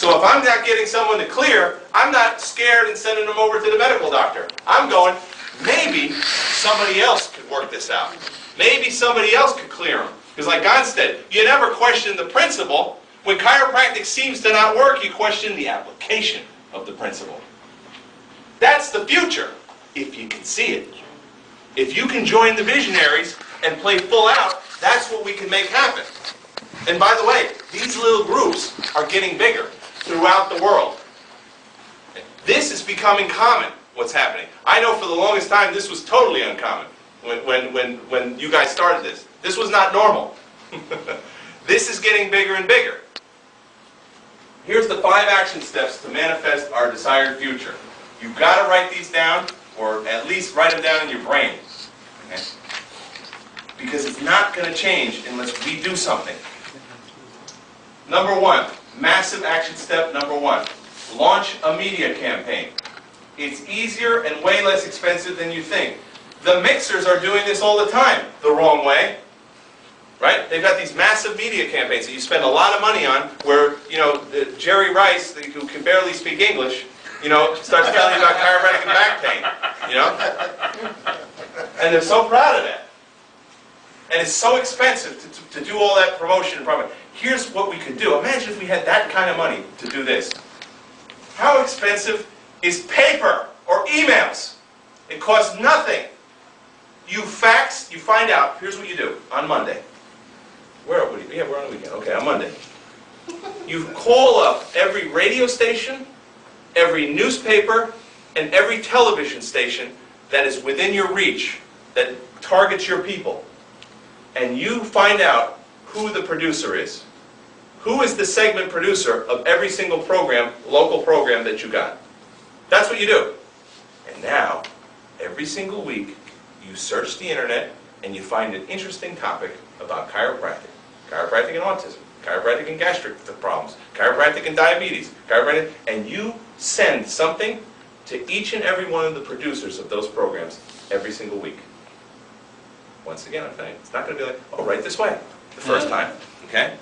So if I'm not getting someone to clear, I'm not scared and sending them over to the medical doctor. I'm going, maybe somebody else could work this out. Maybe somebody else could clear them. Because like Gonstead, you never question the principle. When chiropractic seems to not work, you question the application of the principle. That's the future, if you can see it. If you can join the visionaries and play full out, that's what we can make happen. And by the way, these little groups are getting bigger throughout the world. This is becoming common, what's happening. I know for the longest time this was totally uncommon when you guys started this. This was not normal. This is getting bigger and bigger. Here's the 5 action steps to manifest our desired future. You've got to write these down, or at least write them down in your brain. Okay? Because it's not going to change unless we do something. Number 1, massive action step number 1. Launch a media campaign. It's easier and way less expensive than you think. The mixers are doing this all the time, the wrong way. Right? They've got these massive media campaigns that you spend a lot of money on where, Jerry Rice, who can barely speak English, starts telling you about chiropractic and back pain, And they're so proud of that. And it's so expensive to do all that promotion and promotion. Here's what we could do. Imagine if we had that kind of money to do this. How expensive is paper or emails? It costs nothing. You fax, you find out. Here's what you do on Monday. We're on the weekend. Okay, on Monday. You call up every radio station, every newspaper, and every television station that is within your reach, that targets your people. And you find out who the producer is. Who is the segment producer of every single program, local program that you got. That's what you do. And now, every single week, you search the internet and you find an interesting topic about chiropractic. Chiropractic and autism. Chiropractic and gastric problems. Chiropractic and diabetes. Chiropractic, and you send something to each and every one of the producers of those programs every single week. Once again, I'm saying, it's not going to be like, oh, right this way, the first time. Okay?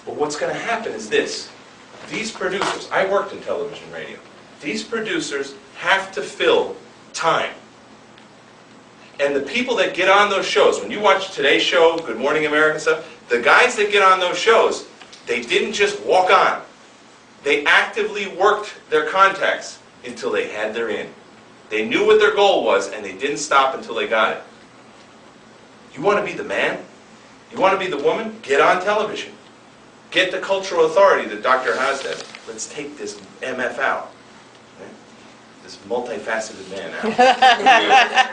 But what's going to happen is this. These producers, I worked in television and radio. These producers have to fill time. And the people that get on those shows, when you watch Today's Show, Good Morning America stuff, the guys that get on those shows, they didn't just walk on. They actively worked their contacts until they had their in. They knew what their goal was, and they didn't stop until they got it. You want to be the man? You want to be the woman? Get on television. Get the cultural authority that Dr. Hasdad. Let's take this MF out. Okay? This multifaceted man out.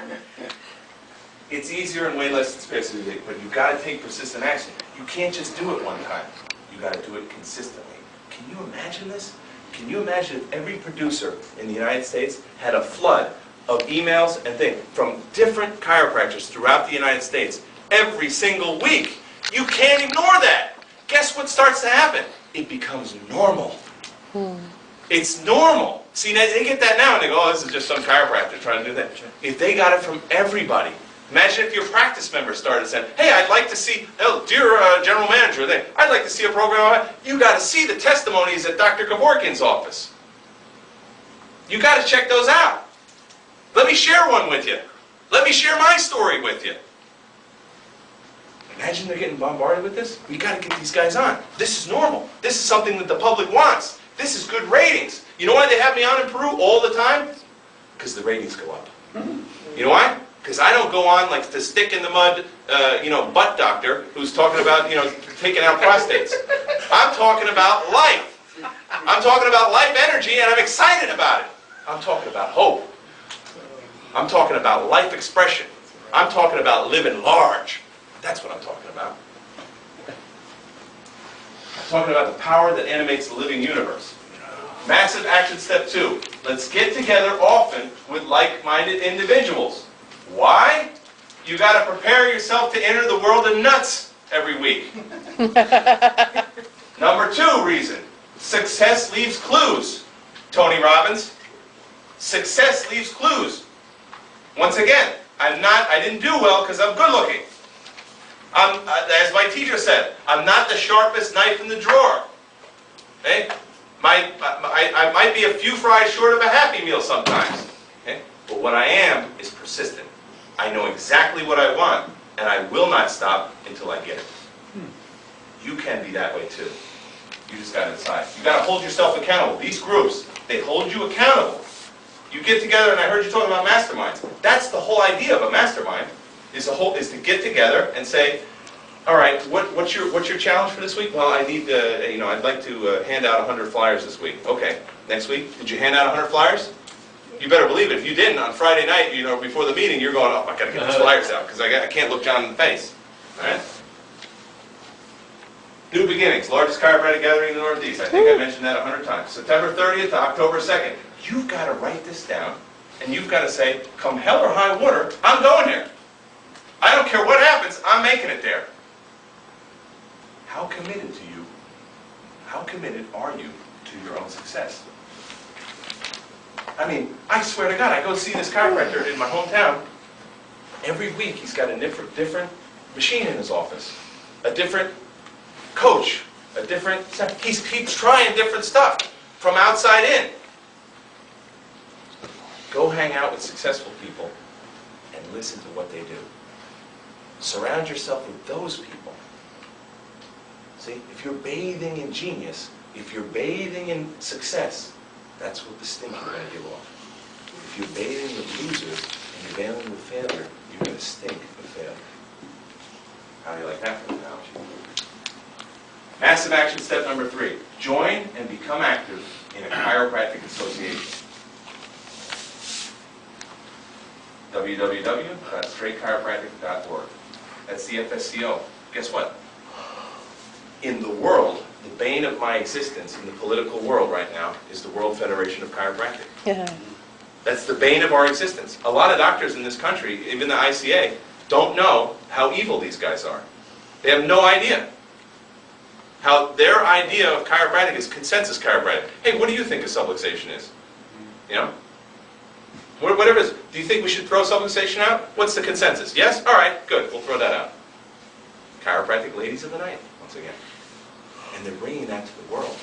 It's easier and way less expensive, but you've got to take persistent action. You can't just do it one time. You've got to do it consistently. Can you imagine this? Can you imagine if every producer in the United States had a flood of emails and things from different chiropractors throughout the United States every single week? You can't ignore that. Guess what starts to happen? It becomes normal. It's normal. See, they get that now and they go, oh, this is just some chiropractor trying to do that. If they got it from everybody, imagine if your practice members started saying, hey, I'd like to see, oh, dear general manager, I'd like to see a program. You got to see the testimonies at Dr. Kevorkian's office. You got to check those out. Let me share one with you. Let me share my story with you. Imagine they're getting bombarded with this. We got to get these guys on. This is normal. This is something that the public wants. This is good ratings. You know why they have me on in Peru all the time? Because the ratings go up. You know why? Because I don't go on like the stick in the mud, butt doctor who's talking about, taking out prostates. I'm talking about life. I'm talking about life energy, and I'm excited about it. I'm talking about hope. I'm talking about life expression. I'm talking about living large. That's what I'm talking about. I'm talking about the power that animates the living universe. Massive action step 2. Let's get together often with like-minded individuals. Why? You got to prepare yourself to enter the world of nuts every week. Number 2 reason. Success leaves clues. Tony Robbins. Success leaves clues. Once again, I didn't do well because I'm good looking. As my teacher said, I'm not the sharpest knife in the drawer. Okay? I might be a few fries short of a Happy Meal sometimes. Okay? But what I am is persistent. I know exactly what I want, and I will not stop until I get it. You can be that way too. You just got to decide. You got to hold yourself accountable. These groups, they hold you accountable. You get together, and I heard you talking about masterminds. That's the whole idea of a mastermind. Is to get together and say, all right, what's your challenge for this week? Well, I need I'd like to hand out 100 flyers this week. Okay, next week, did you hand out 100 flyers? You better believe it. If you didn't, on Friday night, before the meeting, you're going, oh, I got to get these flyers out because I can't look John in the face. All right. New Beginnings, largest chiropractic gathering in the Northeast. I think I mentioned that 100 times. September 30th to October 2nd. You've got to write this down, and you've got to say, come hell or high water, I'm going here. I don't care what happens, I'm making it there. How committed are you to your own success? I mean, I swear to God, I go see this chiropractor in my hometown. Every week he's got a different machine in his office, a different coach, he keeps trying different stuff from outside in. Go hang out with successful people and listen to what they do. Surround yourself with those people. See, if you're bathing in genius, if you're bathing in success, that's what the stink you're going to give off. If you're bathing with losers and you're bathing with failure, you're going to stink with failure. How do you like that for an analogy? Massive action step number 3. Join and become active in a chiropractic association. www.straightchiropractic.org. That's the FSCO. Guess what? In the world, the bane of my existence in the political world right now is the World Federation of Chiropractic. Yeah. That's the bane of our existence. A lot of doctors in this country, even the ICA, don't know how evil these guys are. They have no idea. How their idea of chiropractic is consensus chiropractic. Hey, what do you think a subluxation is? You know? Whatever it is. Do you think we should throw subluxation out? What's the consensus? Yes? All right, good. We'll throw that out. Chiropractic ladies of the night, once again. And they're bringing that to the world.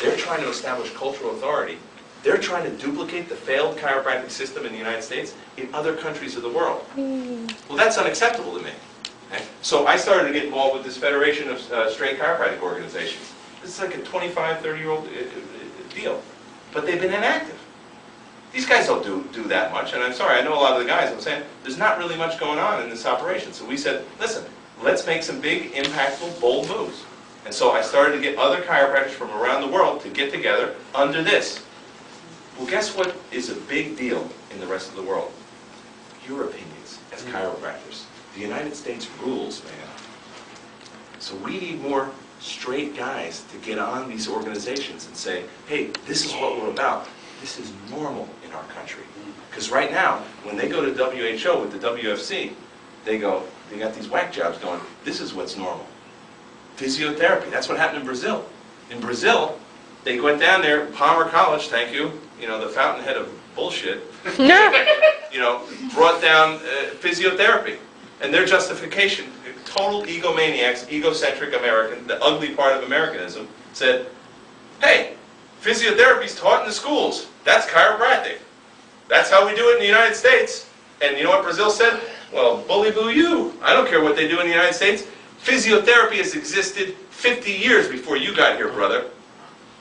They're trying to establish cultural authority. They're trying to duplicate the failed chiropractic system in the United States in other countries of the world. Well, that's unacceptable to me. Okay? So I started to get involved with this Federation of Straight Chiropractic Organizations. This is like a 25, 30-year-old deal. But they've been inactive. These guys don't do that much, and I'm sorry, I know a lot of the guys, I'm saying, there's not really much going on in this operation. So we said, listen, let's make some big, impactful, bold moves. And so I started to get other chiropractors from around the world to get together under this. Well, guess what is a big deal in the rest of the world? Your opinions as chiropractors. The United States rules, man. So we need more straight guys to get on these organizations and say, hey, this is what we're about. This is normal in our country. Because right now, when they go to WHO with the WFC, they got these whack jobs going, this is what's normal. Physiotherapy, that's what happened in Brazil. In Brazil, they went down there, Palmer College, thank you, the fountainhead of bullshit, brought down physiotherapy. And their justification, total egomaniacs, egocentric American, the ugly part of Americanism, said, hey, physiotherapy's taught in the schools. That's chiropractic. That's how we do it in the United States. And you know what Brazil said? Well, bully boo you. I don't care what they do in the United States. Physiotherapy has existed 50 years before you got here, brother.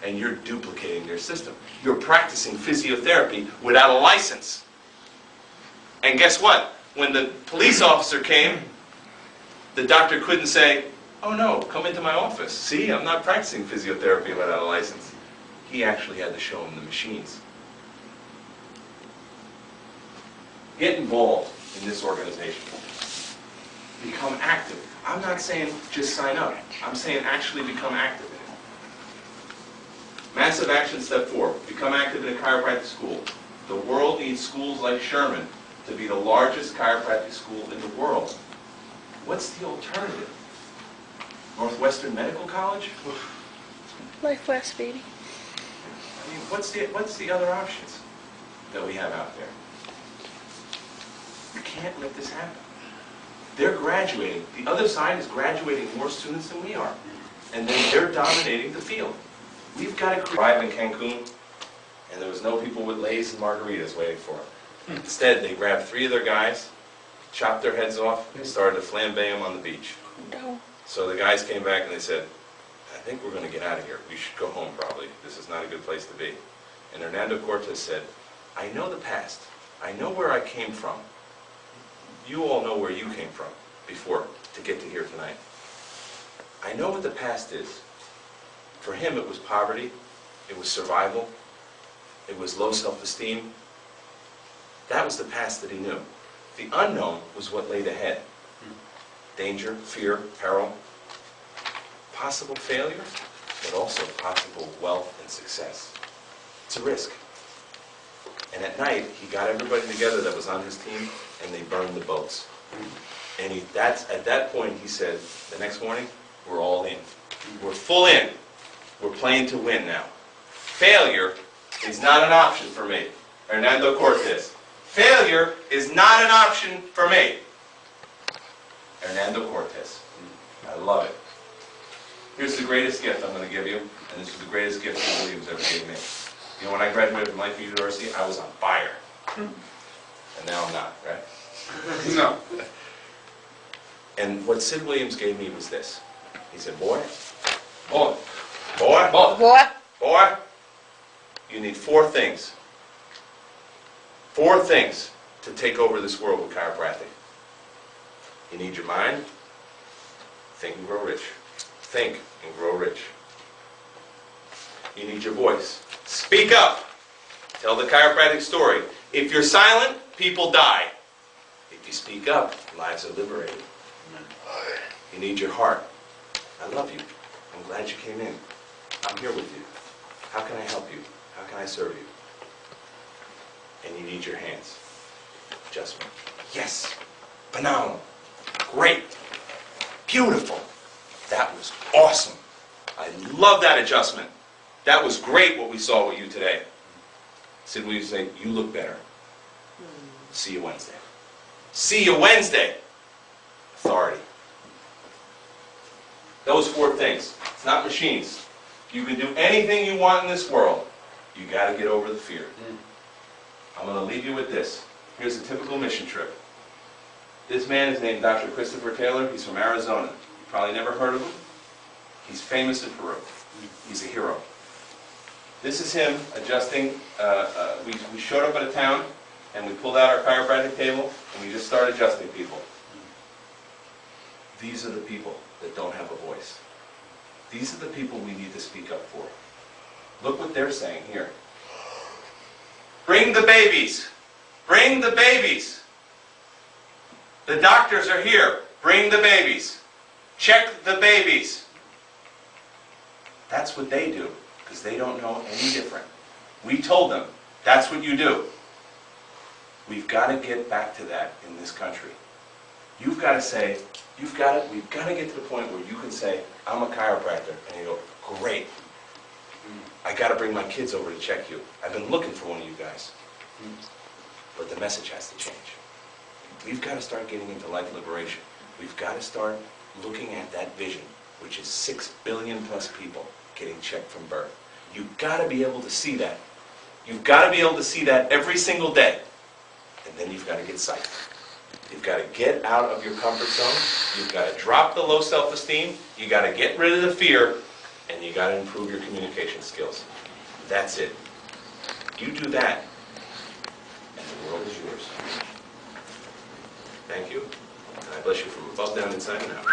And you're duplicating their system. You're practicing physiotherapy without a license. And guess what? When the police officer came, the doctor couldn't say, oh no, come into my office. See, I'm not practicing physiotherapy without a license. He actually had to show him the machines. Get involved in this organization. Become active. I'm not saying just sign up. I'm saying actually become active in it. Massive action step 4. Become active in a chiropractic school. The world needs schools like Sherman to be the largest chiropractic school in the world. What's the alternative? Northwestern Medical College? Life West, baby. I mean, what's the other options that we have out there? You can't let this happen. They're graduating. The other side is graduating more students than we are. And then they're dominating the field. We've got to arrive in Cancun, and there was no people with Lay's and margaritas waiting for them. Instead, they grabbed 3 of their guys, chopped their heads off, and started to flambe them on the beach. No. So the guys came back and they said, I think we're going to get out of here. We should go home probably. This is not a good place to be. And Hernando Cortez said, I know the past. I know where I came from. You all know where you came from before to get to here tonight. I know what the past is. For him, it was poverty. It was survival. It was low self-esteem. That was the past that he knew. The unknown was what laid ahead. Danger, fear, peril, possible failure, but also possible wealth and success. It's a risk. And at night, he got everybody together that was on his team, and they burned the boats. And at that point, he said, the next morning, we're all in. We're full in. We're playing to win now. Failure is not an option for me. Hernando Cortez. Failure is not an option for me. Hernando Cortez. I love it. Here's the greatest gift I'm going to give you, and this is the greatest gift Sid Williams ever gave me. You know, when I graduated from Lifeview University, I was on fire. And now I'm not, right? No. And what Sid Williams gave me was this. He said, boy, Boy. Boy. you need 4 things. 4 things to take over this world with chiropractic. You need your mind. Think and grow rich. Think and grow rich. You need your voice. Speak up. Tell the chiropractic story. If you're silent, people die. If you speak up, lives are liberated. You need your heart. I love you. I'm glad you came in. I'm here with you. How can I help you? How can I serve you? And you need your hands. Adjustment. Yes. Phenomenal. Great. Beautiful. That was awesome. I love that adjustment. That was great what we saw with you today. Sid Williams say, you look better. See you Wednesday. See you Wednesday. Authority. Those 4 things. It's not machines. You can do anything you want in this world. You got to get over the fear. I'm going to leave you with this. Here's a typical mission trip. This man is named Dr. Christopher Taylor. He's from Arizona. You probably never heard of him. He's famous in Peru. He's a hero. This is him adjusting. We showed up at a town, and we pulled out our chiropractic table, and we just started adjusting people. These are the people that don't have a voice. These are the people we need to speak up for. Look what they're saying here. Bring the babies. Bring the babies. The doctors are here. Bring the babies. Check the babies. That's what they do, because they don't know any different. We told them, that's what you do. We've got to get back to that in this country. You've got to say, we've got to get to the point where you can say, I'm a chiropractor, and you go, great. I got to bring my kids over to check you. I've been looking for one of you guys. But the message has to change. We've got to start getting into life liberation. We've got to start looking at that vision, which is 6 billion plus people getting checked from birth. You've got to be able to see that. You've got to be able to see that every single day. And then you've got to get psyched. You've got to get out of your comfort zone. You've got to drop the low self-esteem. You've got to get rid of the fear. And you've got to improve your communication skills. That's it. You do that, and the world is yours. Thank you. And I bless you from above, down, inside, and out.